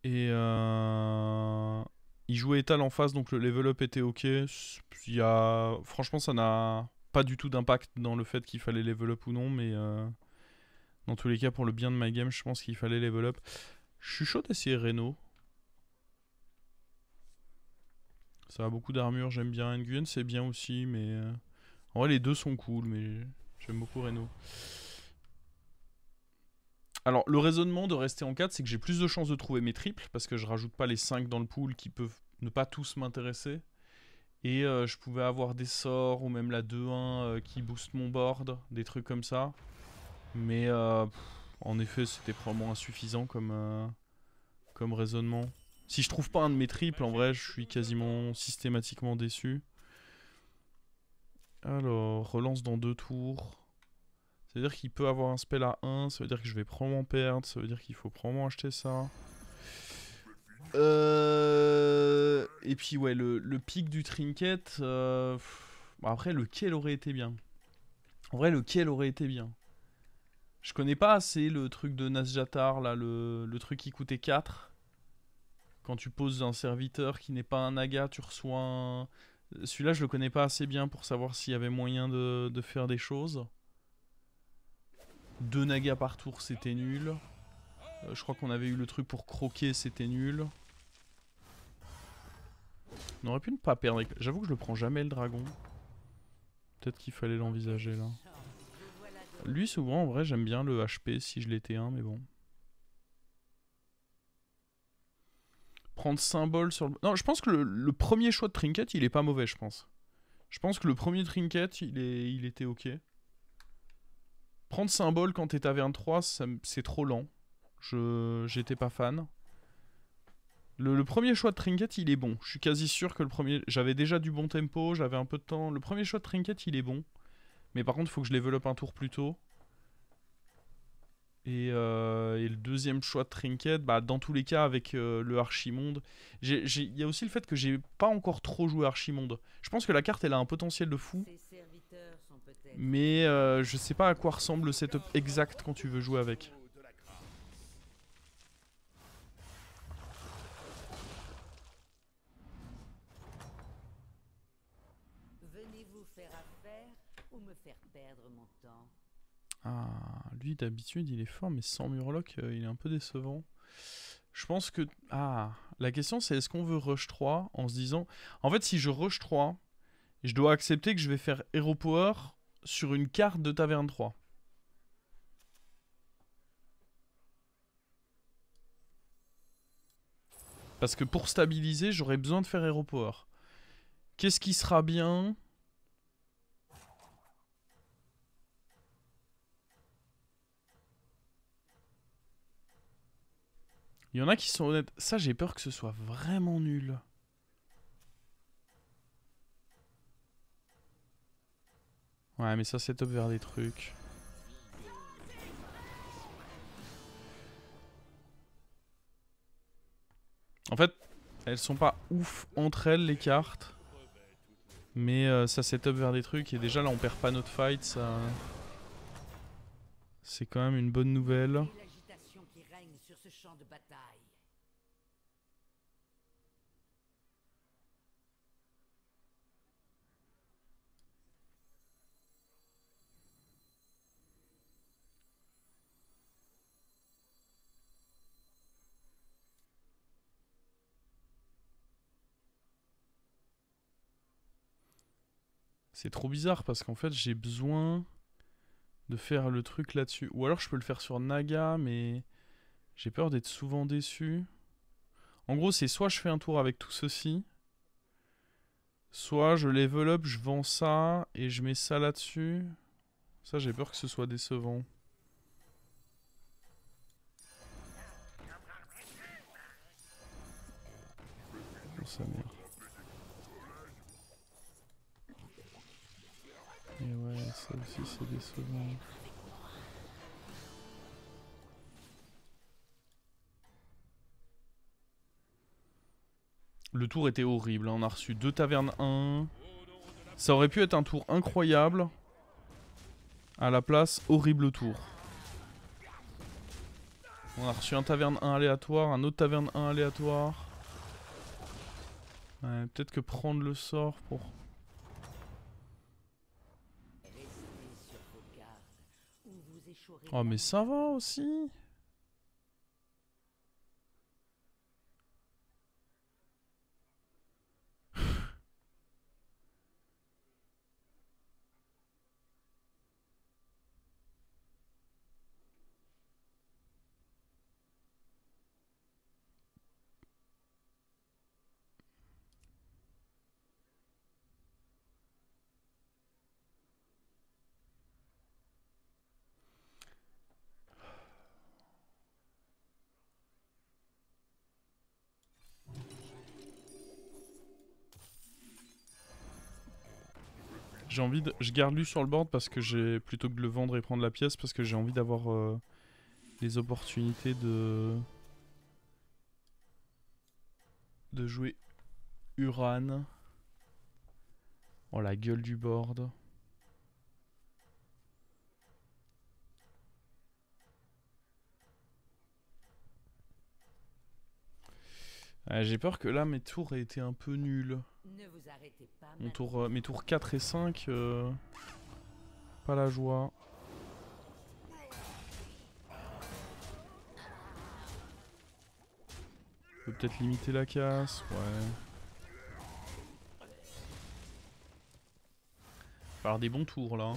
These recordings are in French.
Et il jouait étal en face, donc le level up était ok. Franchement, ça n'a pas du tout d'impact dans le fait qu'il fallait level up ou non, mais dans tous les cas, pour le bien de ma game, je pense qu'il fallait level up. Je suis chaud d'essayer Reno. Ça a beaucoup d'armure, j'aime bien. Nguyen, c'est bien aussi, mais en vrai, les deux sont cool, mais j'aime beaucoup Reno. Alors, le raisonnement de rester en 4, c'est que j'ai plus de chances de trouver mes triples, parce que je rajoute pas les 5 dans le pool qui peuvent ne pas tous m'intéresser. Et je pouvais avoir des sorts, ou même la 2-1 qui booste mon board, des trucs comme ça. Mais en effet, c'était probablement insuffisant comme raisonnement. Si je trouve pas un de mes triples, en vrai, je suis quasiment systématiquement déçu. Alors, relance dans 2 tours. Ça veut dire qu'il peut avoir un spell à 1, ça veut dire que je vais probablement perdre, ça veut dire qu'il faut probablement acheter ça. Et puis ouais, le pic du trinket, après lequel aurait été bien. En vrai, lequel aurait été bien. Je connais pas assez le truc de Nasjatar, là, le truc qui coûtait 4. Quand tu poses un serviteur qui n'est pas un naga, tu reçois un... Celui-là, je le connais pas assez bien pour savoir s'il y avait moyen de faire des choses. 2 nagas par tour, c'était nul. Je crois qu'on avait eu le truc pour croquer, c'était nul. On aurait pu ne pas perdre. J'avoue que je le prends jamais le dragon. Peut-être qu'il fallait l'envisager là. Lui, souvent, en vrai, j'aime bien le HP si je l'étais un, mais bon. Prendre symbole sur le... Non, je pense que le premier choix de trinket, il est pas mauvais, je pense. Je pense que le premier trinket, il était ok. Prendre symbole quand t'es taverne 3, c'est trop lent. J'étais pas fan. Le premier choix de trinket, il est bon. Je suis quasi sûr que le premier... J'avais déjà du bon tempo, j'avais un peu de temps. Le premier choix de trinket, il est bon. Mais par contre, il faut que je développe un tour plus tôt. Et le deuxième choix de trinket, bah, dans tous les cas, avec le Archimonde. Il y a aussi le fait que j'ai pas encore trop joué Archimonde. Je pense que la carte, elle a un potentiel de fou. Mais je sais pas à quoi ressemble le setup exact quand tu veux jouer avec. Venez-vous faire affaire ou me faire perdre mon temps? Ah, lui d'habitude il est fort, mais sans Murloc, il est un peu décevant. Je pense que... Ah, la question c'est est-ce qu'on veut rush 3 en se disant... En fait, si je rush 3, je dois accepter que je vais faire Hero Power sur une carte de Taverne 3. Parce que pour stabiliser, j'aurais besoin de faire Hero Power. Qu'est-ce qui sera bien? Il y en a qui sont honnêtes. Ça, j'ai peur que ce soit vraiment nul. Ouais, mais ça setup vers des trucs. En fait, elles sont pas ouf entre elles, les cartes. Mais ça setup vers des trucs. Et déjà, là, on perd pas notre fight. Ça... C'est quand même une bonne nouvelle. L'agitation qui règne sur ce champ de bataille. C'est trop bizarre parce qu'en fait, j'ai besoin de faire le truc là-dessus. Ou alors, je peux le faire sur Naga, mais j'ai peur d'être souvent déçu. En gros, c'est soit je fais un tour avec tout ceci, soit je level up, je vends ça et je mets ça là-dessus. Ça, j'ai peur que ce soit décevant. Oh, sa mère. Et ouais, ça aussi, c'est décevant. Le tour était horrible, hein. On a reçu 2 tavernes 1. Ça aurait pu être un tour incroyable. À la place, horrible tour. On a reçu un taverne 1 aléatoire, un autre taverne 1 aléatoire. Ouais, peut-être que prendre le sort pour... Restez sur vos gardes, ou vous échouerez Oh mais ça va aussi. J'ai envie de... Je garde lui sur le board parce que j'ai... Plutôt que de le vendre et prendre la pièce, parce que j'ai envie d'avoir les opportunités de jouer Uran. Oh la gueule du board. J'ai peur que là mes tours aient été un peu nuls. Ne vous arrêtez pas. Mes tours 4 et 5, pas la joie. On peut peut-être limiter la casse, ouais. Faire des bons tours là.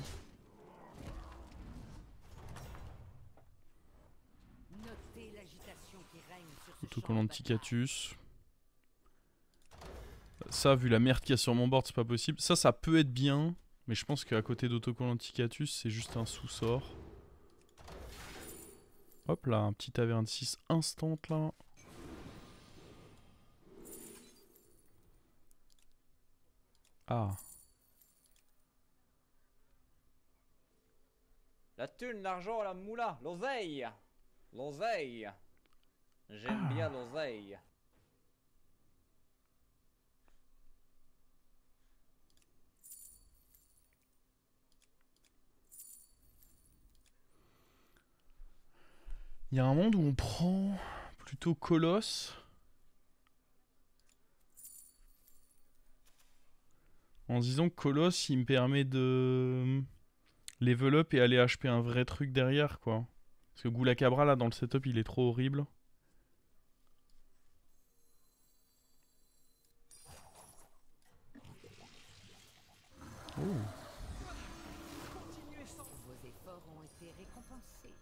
Notez l'agitation qui règne sur ce champ de Autocollant bataille. Ticatus. Ça, vu la merde qu'il y a sur mon board, c'est pas possible. Ça peut être bien. Mais je pense qu'à côté d'Autocollant Ticatus, c'est juste un sous-sort. Hop là, un petit taverne 6 instant là. Ah. La thune, l'argent, la moula, l'oseille. L'oseille. J'aime bien l'oseille. Il y a un monde où on prend plutôt Colosse. En se disant que Colosse, il me permet de level up et aller HP un vrai truc derrière, quoi. Parce que Goula Cabra, là, dans le setup, il est trop horrible. Oh. Vos efforts ont été récompensés.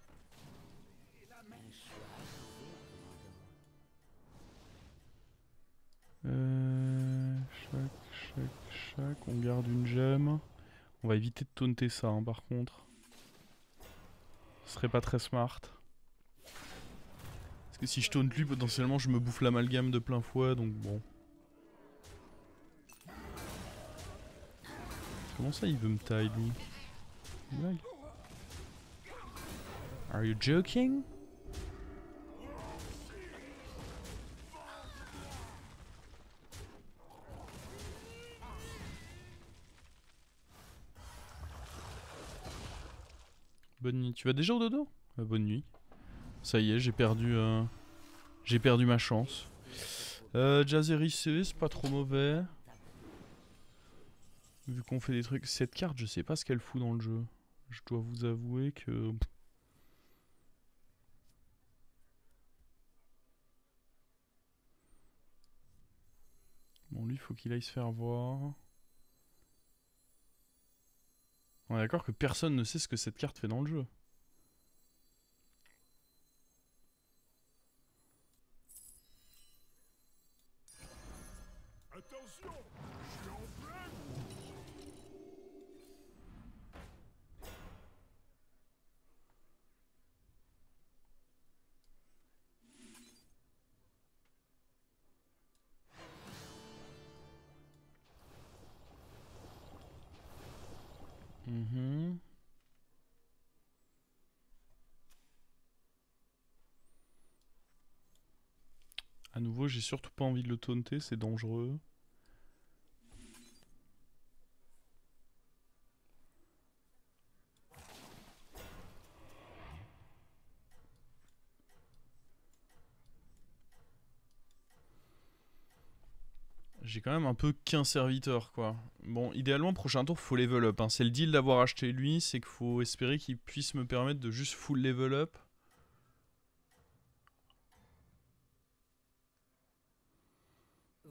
Un choix arrivé, Chac. On garde une gemme. On va éviter de taunter ça, hein, par contre. Ce serait pas très smart. Parce que si je taunte lui, potentiellement, je me bouffe l'amalgame de plein fouet, donc bon. Comment ça, il veut me taille, lui? Une blague? Are you joking? Bonne nuit. Tu vas déjà au dodo? Bonne nuit. Ça y est, j'ai perdu ma chance. Jazzericé, c'est pas trop mauvais. Vu qu'on fait des trucs. Cette carte, je sais pas ce qu'elle fout dans le jeu. Je dois vous avouer que... Bon, lui, faut qu'il aille se faire voir. On est d'accord que personne ne sait ce que cette carte fait dans le jeu. Mhm. À nouveau, j'ai surtout pas envie de le taunter, c'est dangereux. J'ai quand même un peu qu'un serviteur, quoi. Bon, idéalement, prochain tour, faut level up. Hein. C'est le deal d'avoir acheté lui, c'est qu'il faut espérer qu'il puisse me permettre de juste full level up.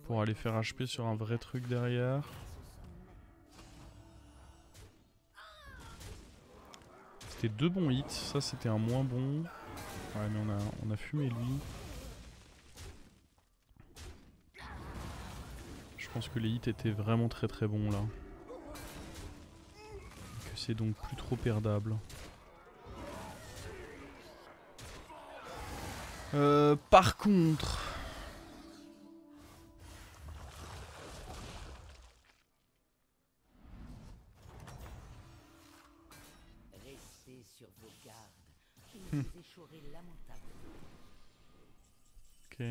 Pour aller faire HP sur un vrai truc derrière. C'était 2 bons hits, ça c'était un moins bon. Ouais, mais on a fumé lui. Je pense que les hits étaient vraiment très très bons là. Que c'est donc plus trop perdable. Par contre... Restez sur vos gardes. Ils vous échouerez lamentablement. Ok.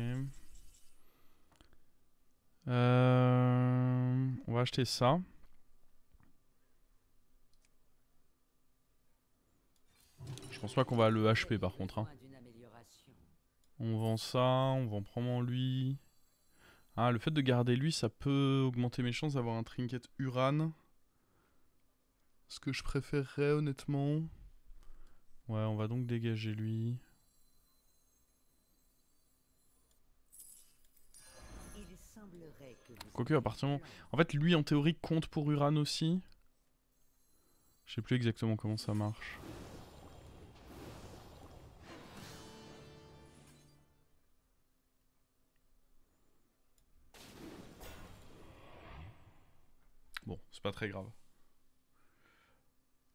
On va acheter ça. Je pense pas qu'on va le HP par contre. Hein. On vend ça, on vend probablement lui. Ah, le fait de garder lui, ça peut augmenter mes chances d'avoir un trinket Uran. Ce que je préférerais honnêtement. Ouais, on va donc dégager lui. Quoique, à partir du moment... En fait, lui, en théorie, compte pour Uran aussi. Je sais plus exactement comment ça marche. Bon, c'est pas très grave.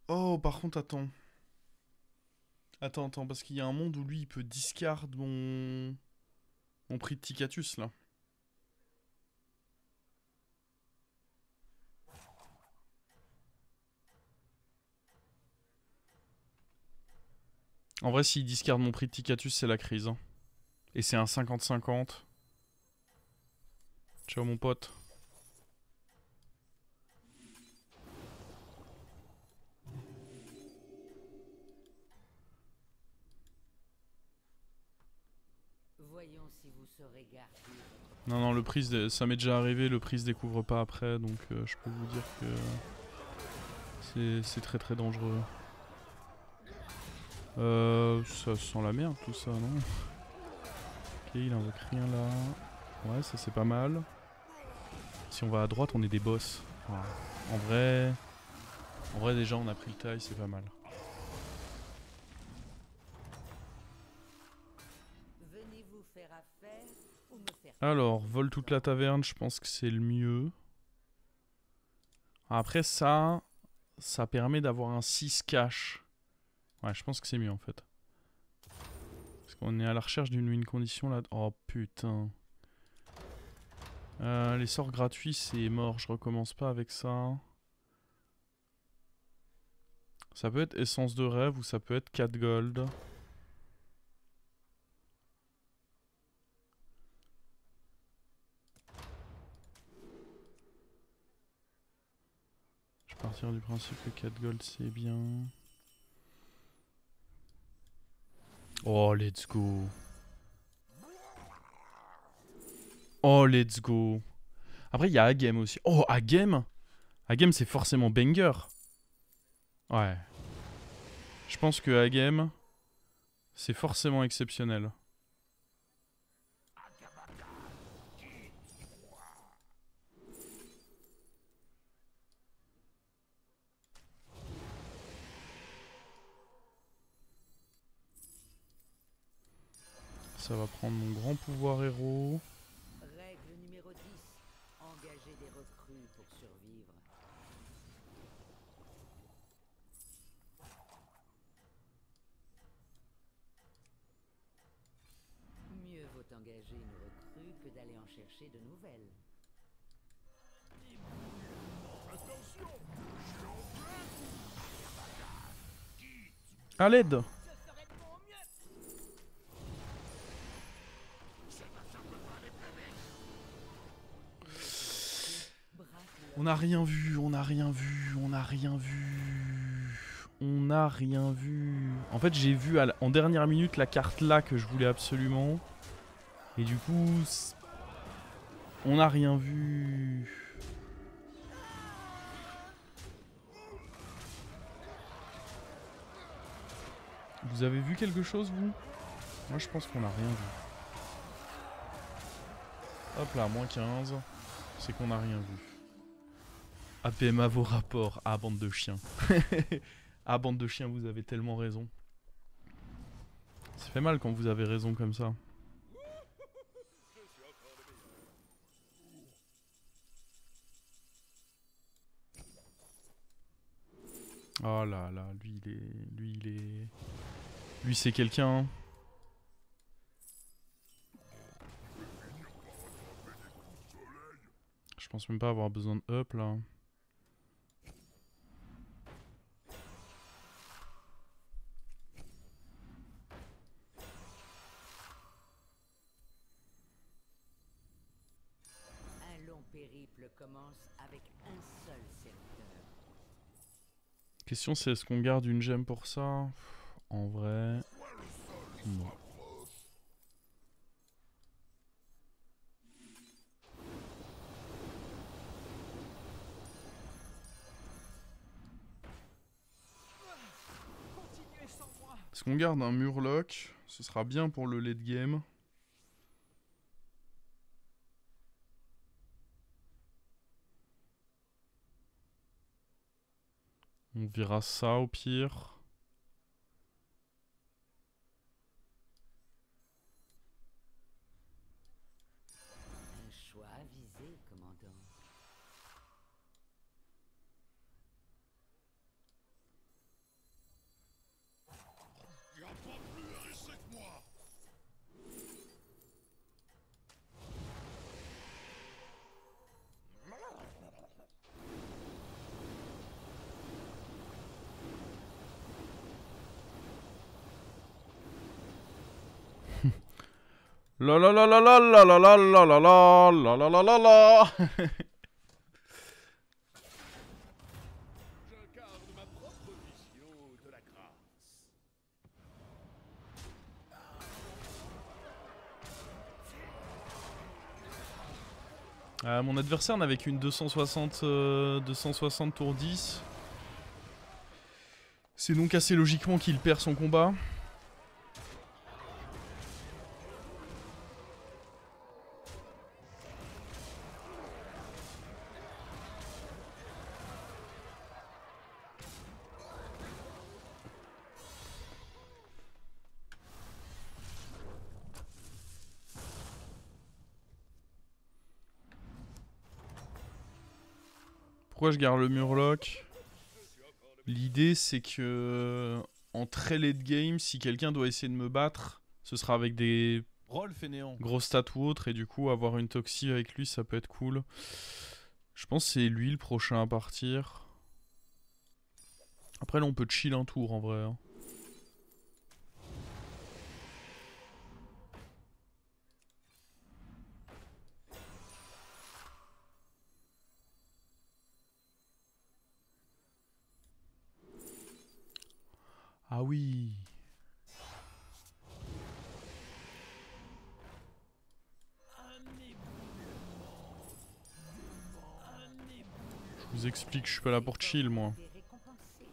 Oh, par contre, attends. Attends, parce qu'il y a un monde où lui, il peut discard mon prix de Ticatus, là. En vrai, s'il discard mon prix de Ticatus, c'est la crise. Hein. Et c'est un 50-50. Ciao, mon pote. Voyons si vous saurez garder. Non, le prix, ça m'est déjà arrivé, le prix se découvre pas après, donc je peux vous dire que c'est très très dangereux. Ça sent la merde tout ça, non? Ok, il invoque rien là. Ouais, ça c'est pas mal. Si on va à droite, on est des boss. Voilà. En vrai déjà on a pris le taille, c'est pas mal. Alors, vole toute la taverne, je pense que c'est le mieux. Après ça permet d'avoir un 6 cash. Ouais, je pense que c'est mieux en fait. Parce qu'on est à la recherche d'une win condition là. Oh putain. Les sorts gratuits c'est mort, je recommence pas avec ça. Ça peut être essence de rêve ou ça peut être 4 gold. Je vais partir du principe que 4 gold c'est bien. Oh, let's go. Oh, let's go. Après, il y a Agem aussi. Oh, Agem. Agem, c'est forcément banger. Ouais. Je pense que Agem, c'est forcément exceptionnel. Ça va prendre mon grand pouvoir héros. Règle numéro 10. Engager des recrues pour survivre. Mieux vaut engager une recrue que d'aller en chercher de nouvelles. À l'aide. On n'a rien vu, on n'a rien vu, on n'a rien vu. On n'a rien vu. En fait, j'ai vu en dernière minute la carte là que je voulais absolument. Et du coup... On n'a rien vu. Vous avez vu quelque chose, vous? Moi, je pense qu'on n'a rien vu. Hop là, moins 15. C'est qu'on n'a rien vu. APM à vos rapports. Ah, bande de chiens. Ah, bande de chiens, vous avez tellement raison. Ça fait mal quand vous avez raison comme ça. Oh là là, lui c'est quelqu'un. Hein. Je pense même pas avoir besoin de up là. Un long périple commence avec un seul serviteur. Question c'est est-ce qu'on garde une gemme pour ça? En vrai, non. Est-ce qu'on garde un Murloc? Ce sera bien pour le late game. On verra ça au pire. Un choix avisé, commandant. La la la la la la la la la la la la la la la la. J'incarne ma propre vision de la grâce. Mon adversaire n'avait qu'une 260 tour 10. C'est donc assez logiquement qu'il perd son combat. Pourquoi je garde le Murloc? L'idée c'est que en très late game, si quelqu'un doit essayer de me battre, ce sera avec des Roll fainéant. gros stats ou autres, et du coup avoir une Toxie avec lui ça peut être cool. Je pense que c'est lui le prochain à partir. Après là on peut chill un tour en vrai. Hein. Ah oui. Je vous explique, je suis pas là pour chill moi. Été récompensé.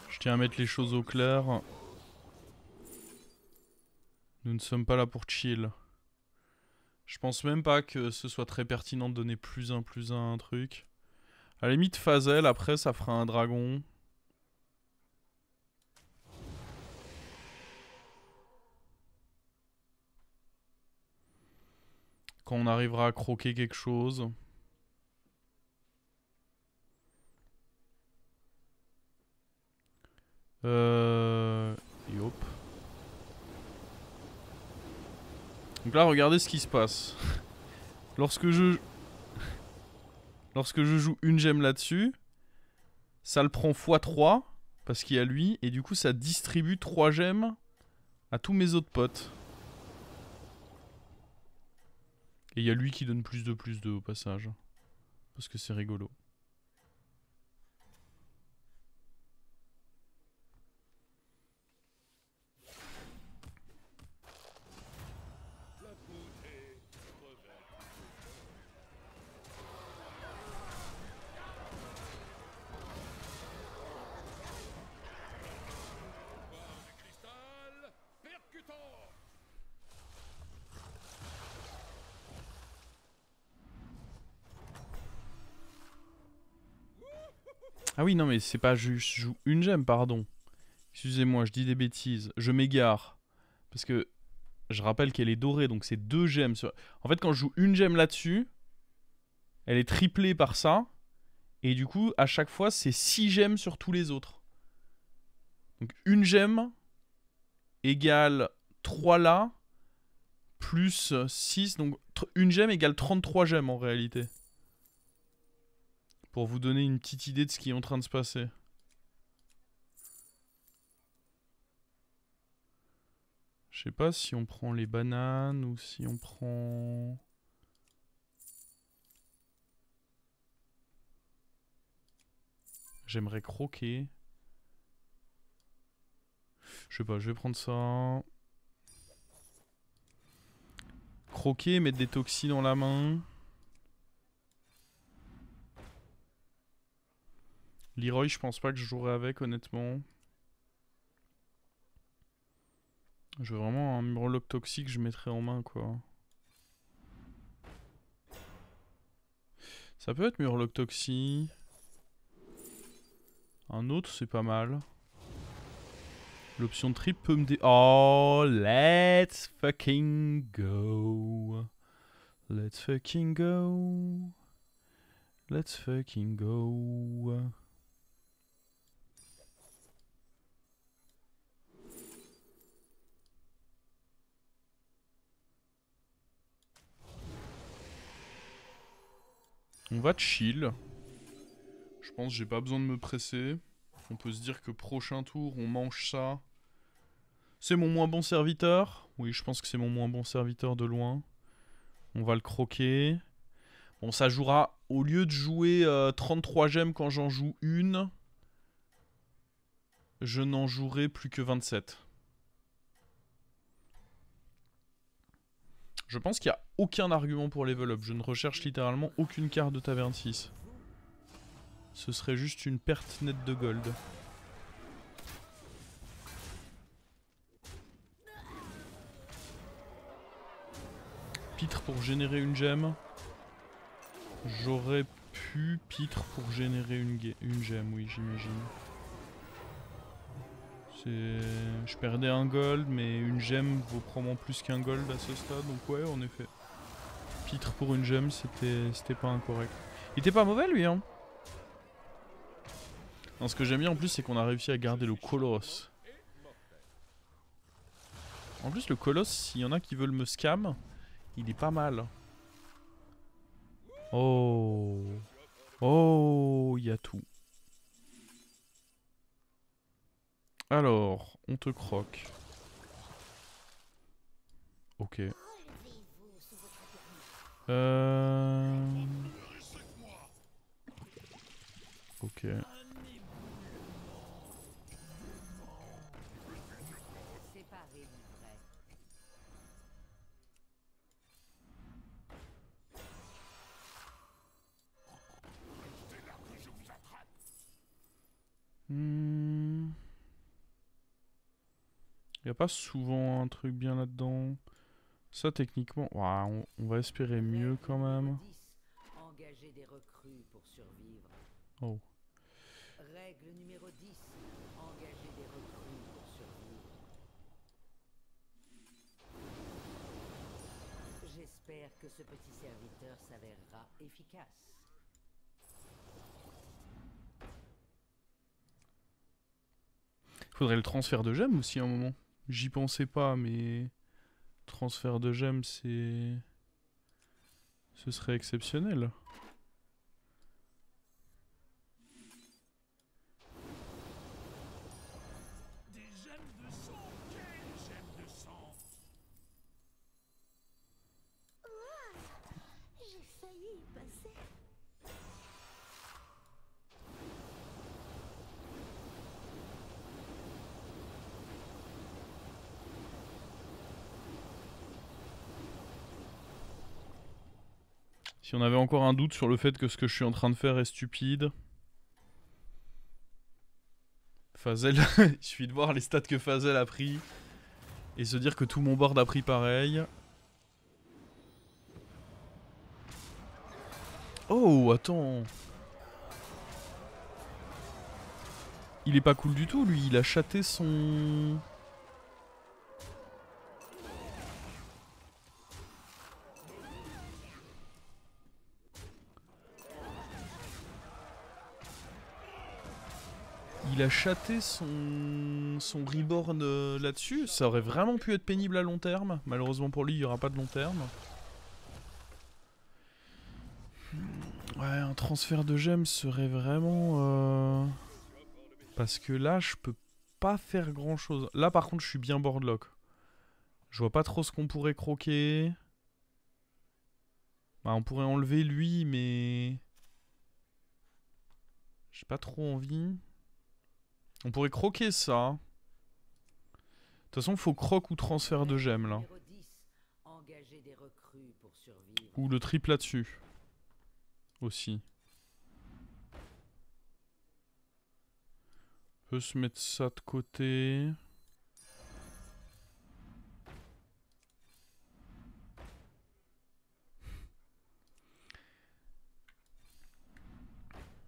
Je tiens à mettre les choses au clair. Nous ne sommes pas là pour chill. Je pense même pas que ce soit très pertinent de donner plus un truc. À la limite, Fazel, après, ça fera un dragon. Quand on arrivera à croquer quelque chose. Et hop. Donc là, regardez ce qui se passe. Lorsque je joue une gemme là-dessus, ça le prend x3, parce qu'il y a lui, et du coup ça distribue 3 gemmes à tous mes autres potes. Et il y a lui qui donne plus de au passage. Parce que c'est rigolo. Ah oui, non, mais c'est pas juste je joue une gemme, pardon. Excusez-moi, je dis des bêtises. Je m'égare. Parce que je rappelle qu'elle est dorée, donc c'est 2 gemmes. En fait, quand je joue une gemme là-dessus, elle est triplée par ça. Et du coup, à chaque fois, c'est 6 gemmes sur tous les autres. Donc une gemme égale 3 là, plus 6. Donc une gemme égale 33 gemmes en réalité. Pour vous donner une petite idée de ce qui est en train de se passer. Je sais pas si on prend les bananes ou si on prend... J'aimerais croquer. Je sais pas, je vais prendre ça. Croquer, mettre des toxines dans la main. Leroy, je pense pas que je jouerai avec, honnêtement. Je veux vraiment un Murloc toxique, je mettrai en main, quoi. Ça peut être Murloc toxique. Un autre, c'est pas mal. L'option de trip peut me dé... Oh, let's fucking go. Let's fucking go. Let's fucking go. On va chill. Je pense que j'ai pas besoin de me presser. On peut se dire que prochain tour, on mange ça. C'est mon moins bon serviteur. Oui, je pense que c'est mon moins bon serviteur de loin. On va le croquer. Bon, ça jouera... Au lieu de jouer 33 gemmes quand j'en joue une, je n'en jouerai plus que 27. Je pense qu'il n'y a aucun argument pour level up. Je ne recherche littéralement aucune carte de taverne 6. Ce serait juste une perte nette de gold. Pitre pour générer une gemme. J'aurais pu pitre pour générer une gemme, oui, j'imagine. Je perdais un gold, mais une gemme vaut probablement plus qu'un gold à ce stade, donc ouais, en effet. Pitre pour une gemme, c'était pas incorrect. Il était pas mauvais, lui, hein. Non, ce que j'aime bien en plus, c'est qu'on a réussi à garder le colosse. En plus, le colosse, s'il y en a qui veulent me scam, il est pas mal. Oh. Oh, il y a tout. Alors, on te croque. Ok. Ok. Séparé du vrai. Y a pas souvent un truc bien là-dedans. Ça, techniquement, ouah, on va espérer mieux quand même. Engager des recrues pour survivre. Oh. Règle numéro 10. Engager des recrues pour survivre. J'espère que ce petit serviteur s'avérera efficace. Faudrait le transfert de gemmes aussi à un moment. J'y pensais pas, mais... Transfert de gemmes, c'est... Ce serait exceptionnel. Des gemmes de sang. Quelles gemmes de sang? J'ai failli y passer. Si on avait encore un doute sur le fait que ce que je suis en train de faire est stupide... Fazel, il suffit de voir les stats que Fazel a pris et se dire que tout mon board a pris pareil. Oh, attends. Il est pas cool du tout, lui. Il a chaté son... Il a chaté son reborn là-dessus. Ça aurait vraiment pu être pénible à long terme. Malheureusement pour lui, il n'y aura pas de long terme. Ouais, un transfert de gemmes serait vraiment... Parce que là, je peux pas faire grand-chose. Là, par contre, je suis bien boardlock. Je vois pas trop ce qu'on pourrait croquer. Bah, on pourrait enlever lui, mais... J'ai pas trop envie. On pourrait croquer ça. De toute façon, faut croque ou transfert de gemmes, là. Ou le triple là-dessus. Aussi. On peut se mettre ça de côté.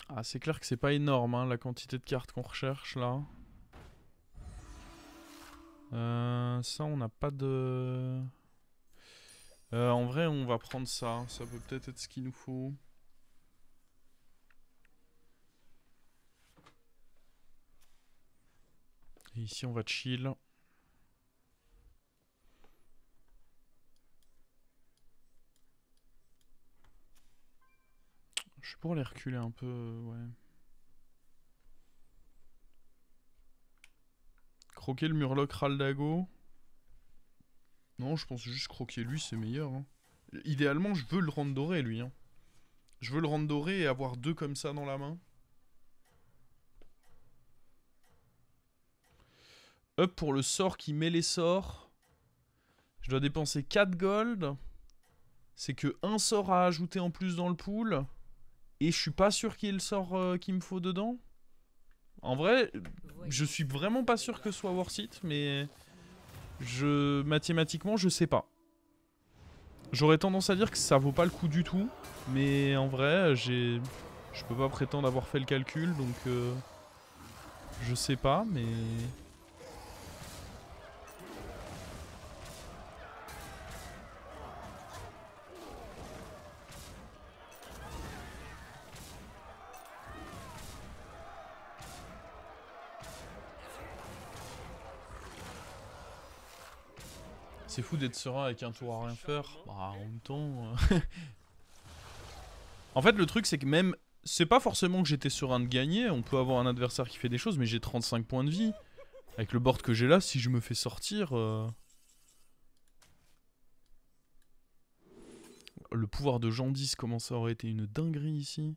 Ah, c'est clair que c'est pas énorme, hein, la quantité de cartes qu'on recherche, là. Ça, on n'a pas de... en vrai, on va prendre ça. Ça peut peut-être être ce qu'il nous faut. Et ici, on va chill. Je suis pour les reculer un peu, ouais. Croquer le Murloc Raldago. Non, je pense juste croquer lui, c'est meilleur. Hein. Idéalement, je veux le rendre doré, lui. Hein. Je veux le rendre doré et avoir 2 comme ça dans la main. Up pour le sort qui met les sorts. Je dois dépenser 4 gold. C'est que un sort à ajouter en plus dans le pool. Et je suis pas sûr qu'il y ait le sort qu'il me faut dedans. En vrai, je suis vraiment pas sûr que ce soit worth it, mais... mathématiquement, je sais pas. J'aurais tendance à dire que ça vaut pas le coup du tout. Mais en vrai, je peux pas prétendre avoir fait le calcul, donc... je sais pas, mais... C'est fou d'être serein avec un tour à rien faire. Bah, en même temps... En fait, le truc, c'est que même... C'est pas forcément que j'étais serein de gagner. On peut avoir un adversaire qui fait des choses, mais j'ai 35 points de vie. Avec le board que j'ai là, si je me fais sortir... Le pouvoir de Jandis, comment ça aurait été une dinguerie ici.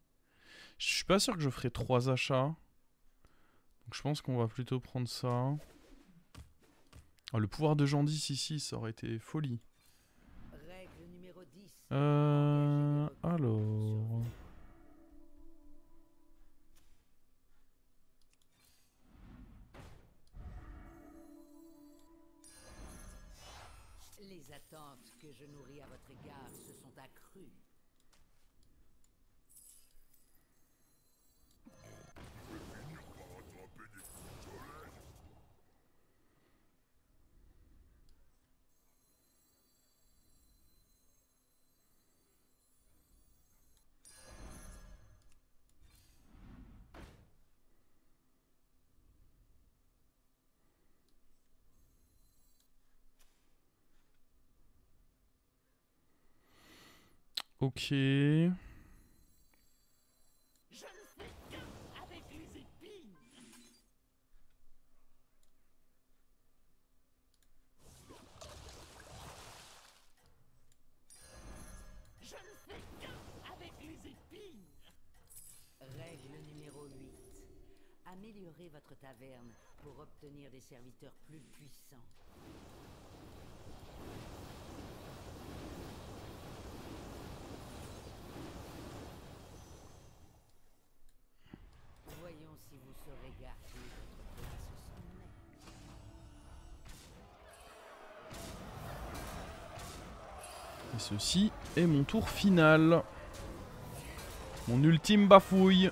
Je suis pas sûr que je ferai 3 achats. Donc je pense qu'on va plutôt prendre ça. Oh, le pouvoir de Jandis ici, ça aurait été folie. Alors... Les attentes que je nourris à votre égard se sont accrues. Ok. Je ne fais qu'un avec les épines. Je ne fais qu'un avec les épines. Règle numéro 8. Améliorez votre taverne pour obtenir des serviteurs plus puissants. Voyons si vous saurez garder votre place au sommet. Et ceci est mon tour final. Mon ultime bafouille.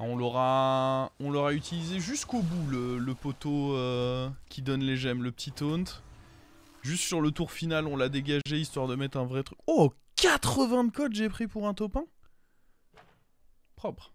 Ah, on l'aura utilisé jusqu'au bout, le poteau qui donne les gemmes, le petit taunt. Juste sur le tour final, on l'a dégagé histoire de mettre un vrai truc. Oh, 80 de code j'ai pris pour un top 1. Propre.